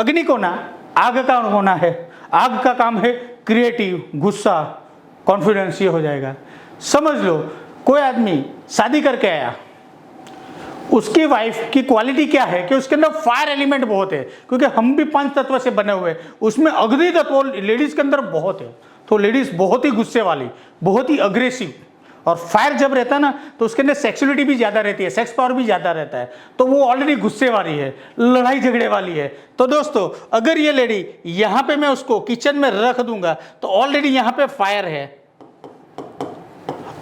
अग्नि कोना आग का होना है, आग का काम है क्रिएटिव, गुस्सा, कॉन्फिडेंस, ये हो जाएगा। समझ लो कोई आदमी शादी करके आया, उसकी वाइफ की क्वालिटी क्या है कि उसके अंदर फायर एलिमेंट बहुत है, क्योंकि हम भी 5 तत्व से बने हुए हैं, उसमें अग्नि तत्व लेडीज के अंदर बहुत है। तो लेडीज बहुत ही गुस्से वाली, बहुत ही अग्रेसिव, और फायर जब रहता है ना तो उसके अंदर सेक्सुअलिटी भी ज्यादा रहती है, सेक्स पावर भी ज्यादा रहता है, तो वो ऑलरेडी गुस्से वाली है, लड़ाई झगड़े वाली है। तो दोस्तों अगर ये लेडी यहां पे मैं उसको किचन में रख दूंगा तो ऑलरेडी यहां पे फायर है,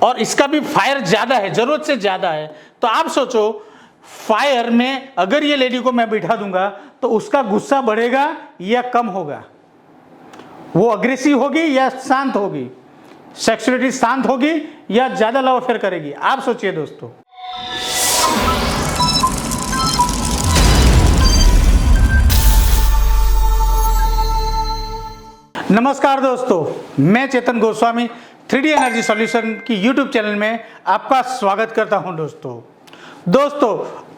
और इसका भी फायर ज्यादा है, जरूरत से ज्यादा है। तो आप सोचो फायर में अगर ये लेडी को मैं बिठा दूंगा तो उसका गुस्सा बढ़ेगा या कम होगा, वो अग्रेसिव होगी या शांत होगी, सेक्सुअलिटी शांत होगी या ज्यादा लव अफेयर करेगी, आप सोचिए दोस्तों। नमस्कार दोस्तों, मैं चेतन गोस्वामी 3D एनर्जी सॉल्यूशन की यूट्यूब चैनल में आपका स्वागत करता हूं। दोस्तों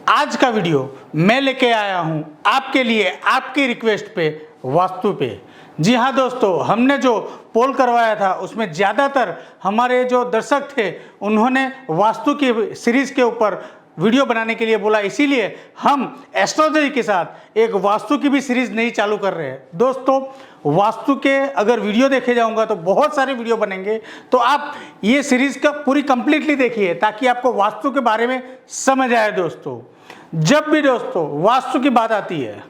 आज का वीडियो मैं लेके आया हूं आपके लिए, आपकी रिक्वेस्ट पे, वास्तु पे। जी हाँ दोस्तों, हमने जो पोल करवाया था उसमें ज़्यादातर हमारे जो दर्शक थे उन्होंने वास्तु की सीरीज के ऊपर वीडियो बनाने के लिए बोला, इसीलिए हम एस्ट्रोलॉजी के साथ एक वास्तु की भी सीरीज नहीं चालू कर रहे हैं। दोस्तों वास्तु के अगर वीडियो देखे जाऊंगा तो बहुत सारे वीडियो बनेंगे, तो आप ये सीरीज का पूरी कंप्लीटली देखिए ताकि आपको वास्तु के बारे में समझ आए। दोस्तों जब भी दोस्तों वास्तु की बात आती है,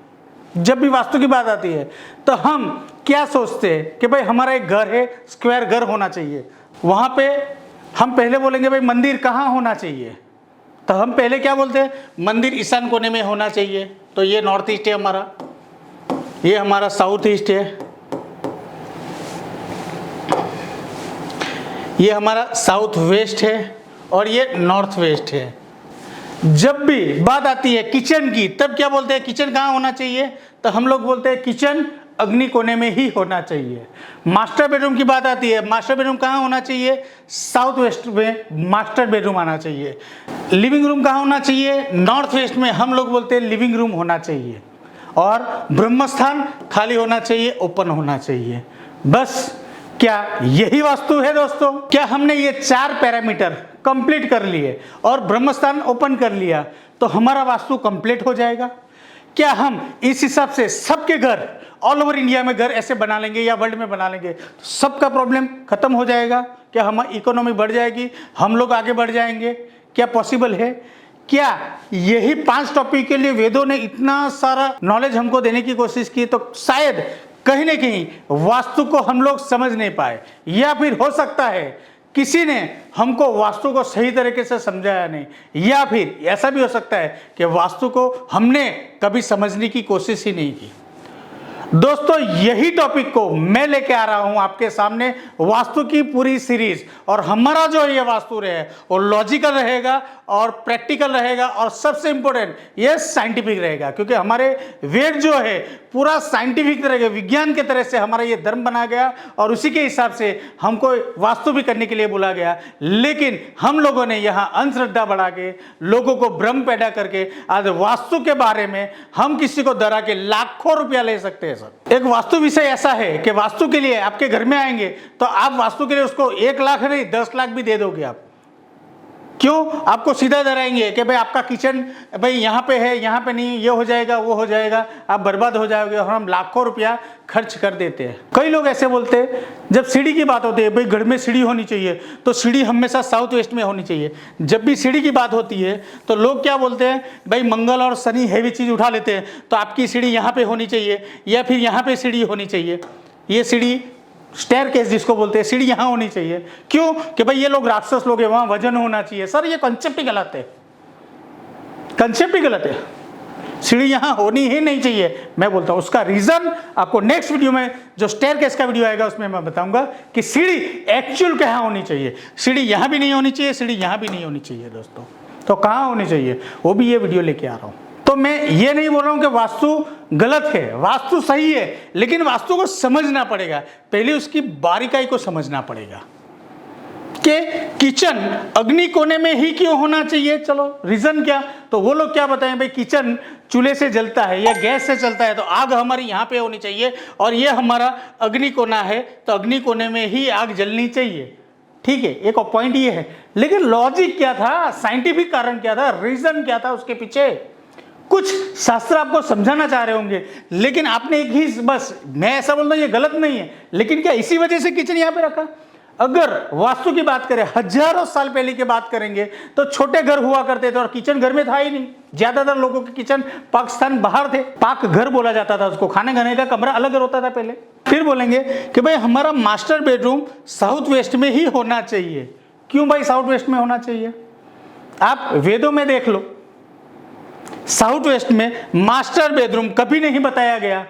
जब भी वास्तु की बात आती है तो हम क्या सोचते हैं कि भाई हमारा एक घर है, स्क्वायर घर होना चाहिए। वहां पे हम पहले बोलेंगे भाई मंदिर कहाँ होना चाहिए, तो हम पहले क्या बोलते हैं, मंदिर ईशान कोने में होना चाहिए। तो ये नॉर्थ ईस्ट है हमारा, ये हमारा साउथ ईस्ट है, ये हमारा साउथ वेस्ट है, और ये नॉर्थ वेस्ट है। जब भी बात आती है किचन की तब क्या बोलते हैं, किचन कहाँ होना चाहिए, तो हम लोग बोलते हैं किचन अग्नि कोने में ही होना चाहिए। मास्टर बेडरूम की बात आती है, मास्टर बेडरूम कहाँ होना चाहिए, साउथ वेस्ट में मास्टर बेडरूम आना चाहिए। लिविंग रूम कहाँ होना चाहिए, नॉर्थ वेस्ट में हम लोग बोलते हैं लिविंग रूम होना चाहिए। और ब्रह्मस्थान खाली होना चाहिए, ओपन होना चाहिए। बस क्या यही वास्तु है दोस्तों? क्या हमने ये 4 पैरामीटर कंप्लीट कर लिए और ब्रह्मस्थान ओपन कर लिया तो हमारा वास्तु कंप्लीट हो जाएगा? क्या हम इस हिसाब से सबके घर ऑल ओवर इंडिया में घर ऐसे बना लेंगे या वर्ल्ड में बना लेंगे तो सबका प्रॉब्लम खत्म हो जाएगा? क्या हमारी इकोनॉमी बढ़ जाएगी, हम लोग आगे बढ़ जाएंगे? क्या पॉसिबल है? क्या यही 5 टॉपिक के लिए वेदों ने इतना सारा नॉलेज हमको देने की कोशिश की तो शायद कहीं ना कहीं वास्तु को हम लोग समझ नहीं पाए, या फिर हो सकता है किसी ने हमको वास्तु को सही तरीके से समझाया नहीं, या फिर ऐसा भी हो सकता है कि वास्तु को हमने कभी समझने की कोशिश ही नहीं की। दोस्तों यही टॉपिक को मैं लेके आ रहा हूं आपके सामने, वास्तु की पूरी सीरीज। और हमारा जो ये वास्तु रहे वो लॉजिकल रहेगा और प्रैक्टिकल रहेगा, और सबसे इंपॉर्टेंट ये साइंटिफिक रहेगा, क्योंकि हमारे वेद जो है पूरा साइंटिफिक तरह के विज्ञान के तरह से हमारा ये धर्म बना गया, और उसी के हिसाब से हमको वास्तु भी करने के लिए बोला गया। लेकिन हम लोगों ने यहाँ अंधश्रद्धा बढ़ा के लोगों को भ्रम पैदा करके आज वास्तु के बारे में हम किसी को डरा के लाखों रुपया ले सकते हैं। एक वास्तु विषय ऐसा है कि वास्तु के लिए आपके घर में आएंगे तो आप वास्तु के लिए उसको 1 लाख नहीं 10 लाख भी दे दोगे आप। क्यों? आपको सीधा डराएंगे कि भाई आपका किचन भाई यहाँ पे है, यहाँ पे नहीं, ये हो जाएगा, वो हो जाएगा, आप बर्बाद हो जाओगे, और हम लाखों रुपया खर्च कर देते हैं। कई लोग ऐसे बोलते हैं, जब सीढ़ी की बात होती है भाई घर में सीढ़ी होनी चाहिए तो सीढ़ी हमेशा साउथ वेस्ट में होनी चाहिए। जब भी सीढ़ी की बात होती है तो लोग क्या बोलते हैं, भाई मंगल और शनि हैवी चीज उठा लेते हैं तो आपकी सीढ़ी यहाँ पे होनी चाहिए, या फिर यहाँ पे सीढ़ी होनी चाहिए। ये सीढ़ी स्टेयरकेस जिसको बोलते हैं, सीढ़ी यहाँ होनी चाहिए। क्यों? कि भाई ये लोग राक्षस लोग हैं, वहां वजन होना चाहिए। सर ये कॉन्सेप्ट ही गलत है, कॉन्सेप्ट ही गलत है, सीढ़ी यहाँ होनी ही नहीं चाहिए। मैं बोलता हूँ उसका रीजन आपको नेक्स्ट वीडियो में, जो स्टेयरकेस का वीडियो आएगा उसमें मैं बताऊंगा कि सीढ़ी एक्चुअल कहाँ होनी चाहिए। सीढ़ी यहाँ भी नहीं होनी चाहिए, सीढ़ी यहाँ भी नहीं होनी चाहिए दोस्तों। तो कहाँ होनी चाहिए वो भी ये वीडियो लेके आ रहा हूँ। तो मैं ये नहीं बोल रहा हूं कि वास्तु गलत है, वास्तु सही है, लेकिन वास्तु को समझना पड़ेगा, पहले उसकी बारीकाई को समझना पड़ेगा कि किचन अग्नि कोने में ही क्यों होना चाहिए। चलो रीजन क्या, तो वो लोग क्या बताएं, भाई किचन चूल्हे से जलता है या गैस से चलता है तो आग हमारी यहाँ पे होनी चाहिए, और ये हमारा अग्नि कोना है तो अग्नि कोने में ही आग जलनी चाहिए। ठीक है, एक पॉइंट ये है। लेकिन लॉजिक क्या था, साइंटिफिक कारण क्या था, रीजन क्या था उसके पीछे? कुछ शास्त्र आपको समझाना चाह रहे होंगे, लेकिन आपने एक ही, बस मैं ऐसा बोलता हूं ये गलत नहीं है, लेकिन क्या इसी वजह से किचन यहां पे रखा? अगर वास्तु की बात करें, हजारों साल पहले की बात करेंगे तो छोटे घर हुआ करते थे और किचन घर में था ही नहीं। ज्यादातर लोगों के किचन पाकिस्तान बाहर थे, पाक घर बोला जाता था उसको, खाने खाने का कमरा अलग होता था पहले। फिर बोलेंगे कि भाई हमारा मास्टर बेडरूम साउथ वेस्ट में ही होना चाहिए। क्यों भाई साउथ वेस्ट में होना चाहिए? आप वेदों में देख लो, साउथ वेस्ट में मास्टर बेडरूम कभी नहीं बताया गया।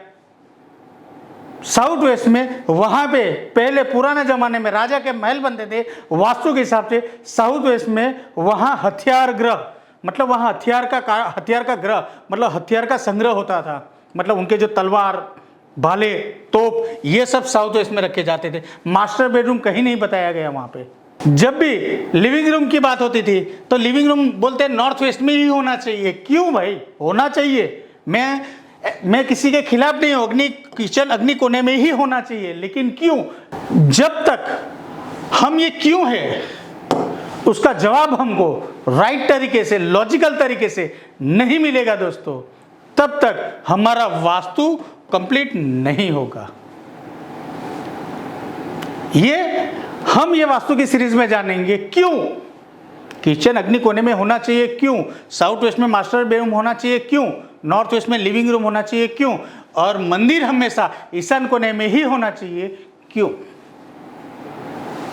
साउथ वेस्ट में वहां पे पहले पुराने जमाने में राजा के महल बनते थे, वास्तु के हिसाब से साउथ वेस्ट में वहां हथियार ग्रह, मतलब वहां हथियार का ग्रह, मतलब हथियार का संग्रह होता था, मतलब उनके जो तलवार, भाले, तोप, ये सब साउथ वेस्ट में रखे जाते थे। मास्टर बेडरूम कहीं नहीं बताया गया वहां पे। जब भी लिविंग रूम की बात होती थी तो लिविंग रूम बोलते हैं नॉर्थ वेस्ट में ही होना चाहिए। क्यों भाई होना चाहिए? मैं किसी के खिलाफ नहीं हूं, किचन अग्नि कोने में ही होना चाहिए, लेकिन क्यों? जब तक हम ये क्यों है उसका जवाब हमको राइट तरीके से, लॉजिकल तरीके से नहीं मिलेगा दोस्तों, तब तक हमारा वास्तु कंप्लीट नहीं होगा। हम ये वास्तु की सीरीज में जानेंगे क्यों किचन अग्नि कोने में होना चाहिए, क्यों साउथ वेस्ट में मास्टर बेडरूम होना चाहिए, क्यों नॉर्थ वेस्ट में लिविंग रूम होना चाहिए, क्यों, और मंदिर हमेशा ईशान कोने में ही होना चाहिए, क्यों।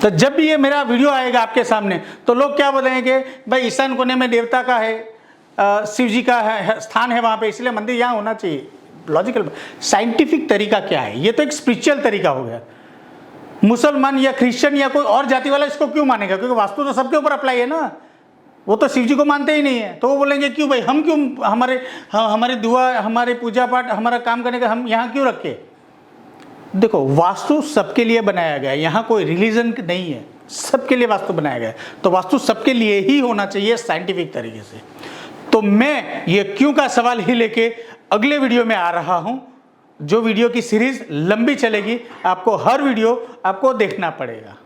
तो जब भी ये मेरा वीडियो आएगा आपके सामने तो लोग क्या बोलेंगे, भाई ईशान कोने में देवता का है, शिव जी का है, स्थान है वहां पे, इसलिए मंदिर यहाँ होना चाहिए। लॉजिकल साइंटिफिक तरीका क्या है? ये तो एक स्पिरिचुअल तरीका हो गया। मुसलमान या क्रिश्चियन या कोई और जाति वाला इसको क्यों मानेगा? क्योंकि वास्तु तो सबके ऊपर अप्लाई है ना, वो तो शिव जी को मानते ही नहीं है, तो वो बोलेंगे क्यों भाई, हम क्यों, हमारी दुआ, हमारे पूजा पाठ, हमारा काम करने का हम यहाँ क्यों रखे? देखो वास्तु सबके लिए बनाया गया है, यहाँ कोई रिलीजन नहीं है, सबके लिए वास्तु बनाया गया है, तो वास्तु सबके लिए ही होना चाहिए साइंटिफिक तरीके से। तो मैं ये क्यों का सवाल ही लेके अगले वीडियो में आ रहा हूँ, जो वीडियो की सीरीज लंबी चलेगी, आपको हर वीडियो आपको देखना पड़ेगा।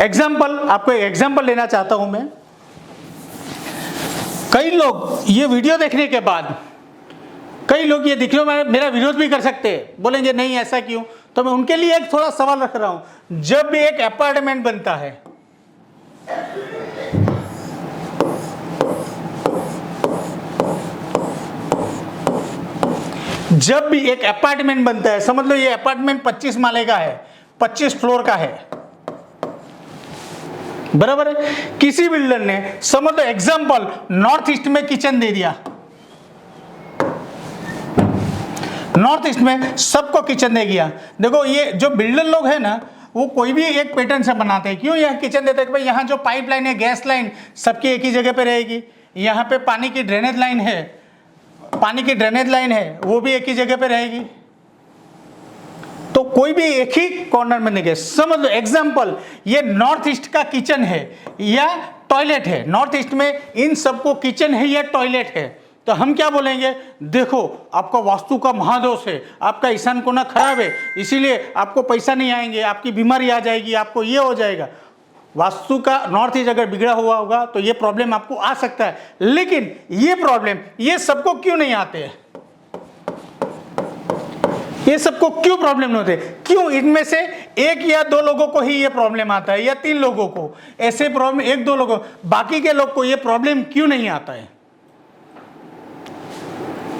एग्जाम्पल, आपको एक एग्जाम्पल लेना चाहता हूं मैं। कई लोग ये वीडियो देखने के बाद, कई लोग ये दिख रहे मेरा विरोध भी कर सकते हैं, बोलेंगे नहीं ऐसा क्यों, तो मैं उनके लिए एक थोड़ा सवाल रख रहा हूं। जब भी एक अपार्टमेंट बनता है, जब भी एक अपार्टमेंट बनता है, समझ लो ये अपार्टमेंट 25 माले का है, 25 फ्लोर का है, बराबर है। किसी बिल्डर ने, समझ लो एग्जांपल, नॉर्थ ईस्ट में किचन दे दिया, नॉर्थ ईस्ट में सबको किचन दे दिया। देखो ये जो बिल्डर लोग हैं ना, वो कोई भी एक पैटर्न से बनाते हैं। क्यों यहाँ किचन देते हैं कि भाई यहाँ जो पाइपलाइन है, गैस लाइन सबकी एक ही जगह पे रहेगी, यहाँ पे पानी की ड्रेनेज लाइन है, पानी की ड्रेनेज लाइन है, वो भी एक ही जगह पे रहेगी, तो कोई भी एक ही कॉर्नर में नहीं गए। समझ लो एग्जांपल, ये नॉर्थ ईस्ट का किचन है या टॉयलेट है, नॉर्थ ईस्ट में इन सबको किचन है या टॉयलेट है, तो हम क्या बोलेंगे, देखो आपका वास्तु का महादोष है, आपका ईशान कोना खराब है, इसीलिए आपको पैसा नहीं आएंगे, आपकी बीमारी आ जाएगी, आपको ये हो जाएगा। वास्तु का नॉर्थ ईस्ट अगर बिगड़ा हुआ होगा तो ये प्रॉब्लम आपको आ सकता है। लेकिन ये प्रॉब्लम ये सबको क्यों नहीं आते हैं? ये सबको क्यों प्रॉब्लम नहीं होते? क्यों इनमें से एक या दो लोगों को ही ये प्रॉब्लम आता है, या 3 लोगों को ऐसे प्रॉब्लम, 1-2 लोगों, बाकी के लोग को ये प्रॉब्लम क्यों नहीं आता है?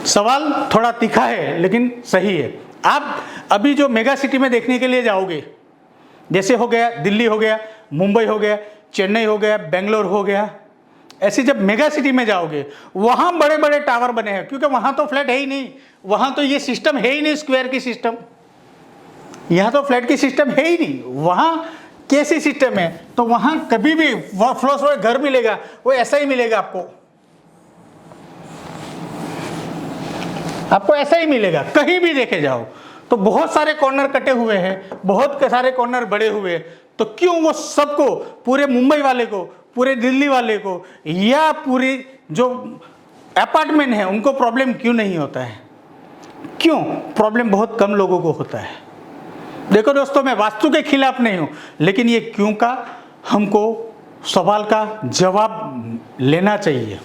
सवाल थोड़ा तीखा है लेकिन सही है। आप अभी जो मेगा सिटी में देखने के लिए जाओगे, जैसे हो गया दिल्ली, हो गया मुंबई, हो गया चेन्नई, हो गया बेंगलोर, हो गया, ऐसे जब मेगा सिटी में जाओगे वहां बड़े बड़े टावर बने हैं, क्योंकि वहां तो फ्लैट है ही नहीं, वहां तो ये सिस्टम है ही नहीं, स्क्वायर की सिस्टम, यहां तो फ्लैट की सिस्टम है ही नहीं, वहां कैसी सिस्टम है, तो वहां कभी भी फ्लोर घर मिलेगा वो ऐसा ही मिलेगा, आपको ऐसा ही मिलेगा। कहीं भी देखे जाओ तो बहुत सारे कॉर्नर कटे हुए हैं, बहुत सारे कॉर्नर बड़े हुए, तो क्यों वो सबको, पूरे मुंबई वाले को, पूरे दिल्ली वाले को, या पूरी जो अपार्टमेंट है उनको प्रॉब्लम क्यों नहीं होता है? क्यों? प्रॉब्लम बहुत कम लोगों को होता है। देखो दोस्तों, मैं वास्तु के खिलाफ नहीं हूं, लेकिन ये क्यों का हमको सवाल का जवाब लेना चाहिए।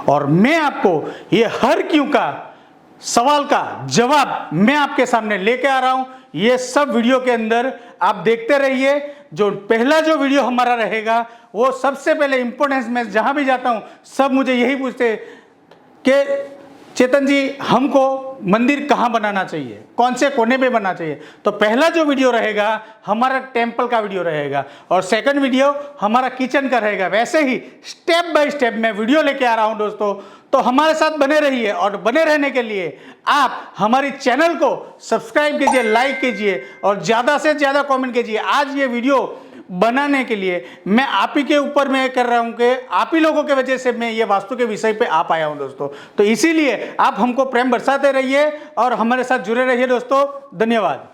और मैं आपको ये हर क्यों का सवाल का जवाब मैं आपके सामने लेके आ रहा हूं। ये सब वीडियो के अंदर आप देखते रहिए। जो पहला जो वीडियो हमारा रहेगा वो सबसे पहले इंपॉर्टेंस, मैं जहां भी जाता हूं सब मुझे यही पूछते कि चेतन जी हमको मंदिर कहाँ बनाना चाहिए, कौन से कोने पे बनना चाहिए। तो पहला जो वीडियो रहेगा हमारा टेंपल का वीडियो रहेगा और सेकंड वीडियो हमारा किचन का रहेगा। वैसे ही स्टेप बाय स्टेप मैं वीडियो लेके आ रहा हूं दोस्तों, तो हमारे साथ बने रहिए। और बने रहने के लिए आप हमारी चैनल को सब्सक्राइब कीजिए, लाइक कीजिए और ज़्यादा से ज़्यादा कॉमेंट कीजिए। आज ये वीडियो बनाने के लिए मैं आप ही के ऊपर मैं कर रहा हूं कि आप ही लोगों के वजह से मैं ये वास्तु के विषय पे आ पाया हूं दोस्तों। तो इसीलिए आप हमको प्रेम बरसाते रहिए और हमारे साथ जुड़े रहिए दोस्तों। धन्यवाद।